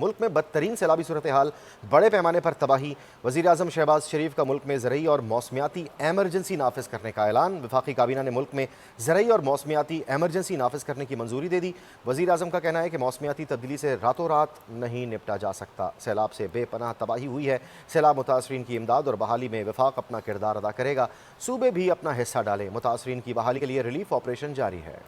ملک میں بدترین سیلابی صورتحال، بڑے پیمانے پر تباہی۔ وزیر اعظم شہباز شریف کا ملک میں زرعی اور موسمیاتی ایمرجنسی نافذ کرنے کا اعلان۔ وفاقی کابینہ نے ملک میں زرعی اور موسمیاتی ایمرجنسی نافذ کرنے کی منظوری دے دی۔ وزیر اعظم کا کہنا ہے کہ موسمیاتی تبدیلی سے راتوں رات نہیں نپٹا جا سکتا۔ سیلاب سے بے پناہ تباہی ہوئی ہے۔ سیلاب متاثرین کی امداد اور بحالی میں وفاق اپنا کردار ادا کرے گا۔ صوبے بھی اپنا حصہ ڈالیں۔ متاثرین کی بحالی کے لیے ریلیف آپریشن جاری ہے۔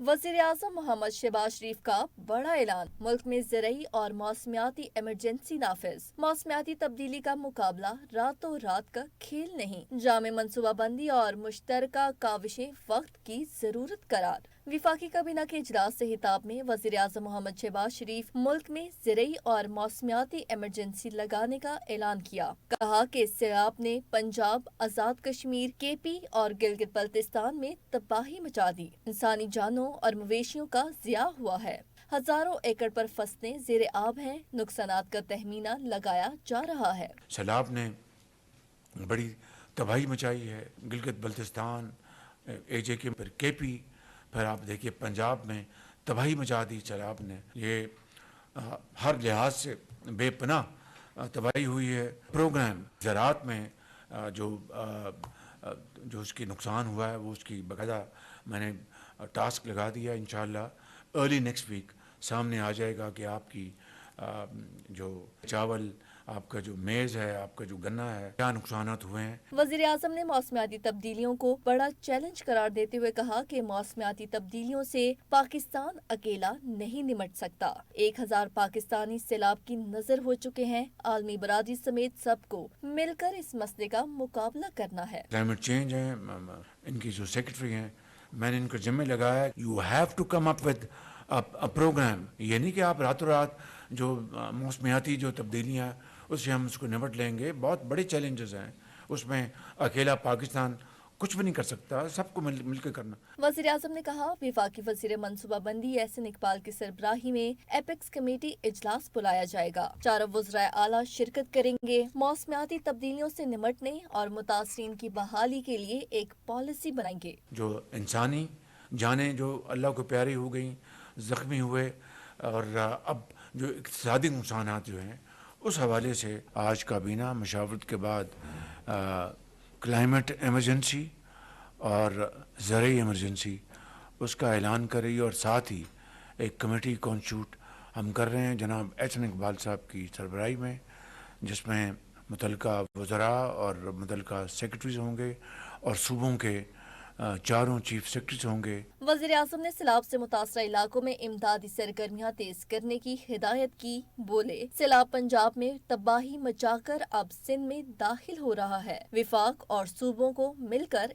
وزیر اعظم محمد شہباز شریف کا بڑا اعلان، ملک میں زرعی اور موسمیاتی ایمرجنسی نافذ۔ موسمیاتی تبدیلی کا مقابلہ راتوں رات کا کھیل نہیں، جامع منصوبہ بندی اور مشترکہ کاوشیں وقت کی ضرورت قرار۔ وفاقی کابینہ کے اجلاس سے خطاب میں وزیر اعظم محمد شہباز شریف ملک میں زرعی اور موسمیاتی ایمرجنسی لگانے کا اعلان کیا۔ کہا کہ سیلاب نے پنجاب، آزاد کشمیر، کے پی اور گلگت بلتستان میں تباہی مچا دی۔ انسانی جانوں اور مویشیوں کا ضیاع ہوا ہے۔ ہزاروں ایکڑ پر فصلیں زیر آب ہیں۔ نقصانات کا تخمینہ لگایا جا رہا ہے۔ سیلاب نے بڑی تباہی مچائی ہے۔ گلگت بلتستان، اے جے کے، پھر کے پی، پھر آپ دیکھیے پنجاب میں تباہی مچا دی سیلاب نے۔ یہ ہر لحاظ سے بے پناہ تباہی ہوئی ہے۔ پروگرام زراعت میں جو اس کی نقصان ہوا ہے وہ اس کی باقاعدہ میں نے ٹاسک لگا دیا ہے۔ انشاءاللہ ارلی نیکسٹ ویک سامنے آ جائے گا کہ آپ کی جو چاول، آپ کا جو میز ہے، آپ کا جو گنا ہے، کیا نقصانات ہوئے ہیں۔ وزیر اعظم نے موسمیاتی تبدیلیوں کو بڑا چیلنج قرار دیتے ہوئے کہا کہ موسمیاتی تبدیلیوں سے پاکستان اکیلا نہیں نمٹ سکتا۔ 1000 پاکستانی سیلاب کی نظر ہو چکے ہیں۔ عالمی برادری سمیت سب کو مل کر اس مسئلے کا مقابلہ کرنا ہے۔ کلائمیٹ چینج ہے، ان کی جو سیکرٹری ہیں، میں نے ان کو ذمہ لگایا، you have to come up with program. یہ نہیں کہ آپ راتوں رات جو موسمیاتی جو تبدیلیاں اس سے ہم اس کو نمٹ لیں گے۔ بہت بڑے چیلنجز ہیں، اس میں اکیلا پاکستان کچھ بھی نہیں کر سکتا، سب کو مل کے کرنا۔ وزیر اعظم نے کہا وفاقی وزیر منصوبہ بندی احسن اقبال کی سربراہی میں ایپیکس کمیٹی اجلاس بلایا جائے گا۔ چاروں وزرائے اعلیٰ شرکت کریں گے۔ موسمیاتی تبدیلیوں سے نمٹنے اور متاثرین کی بحالی کے لیے ایک پالیسی بنائیں گے۔ جو انسانی جانیں جو اللہ کو پیاری ہو گئیں، زخمی ہوئے، اور اب جو اقتصادی نقصانات جو ہیں، اس حوالے سے آج کابینہ مشاورت کے بعد کلائمیٹ ایمرجنسی اور زرعی ایمرجنسی اس کا اعلان کر رہی ہے، اور ساتھ ہی ایک کمیٹی کانسٹیٹیوٹ ہم کر رہے ہیں جناب احسن اقبال صاحب کی سربراہی میں، جس میں متعلقہ وزراء اور متعلقہ سیکرٹریز ہوں گے اور صوبوں کے 4 چیف سیکرٹریز ہوں گے۔ وزیر اعظم نے سیلاب سے متاثرہ علاقوں میں امدادی سرگرمیاں تیز کرنے کی ہدایت کی۔ بولے سیلاب پنجاب میں تباہی مچا کر اب سندھ میں داخل ہو رہا ہے۔ وفاق اور صوبوں کو مل کر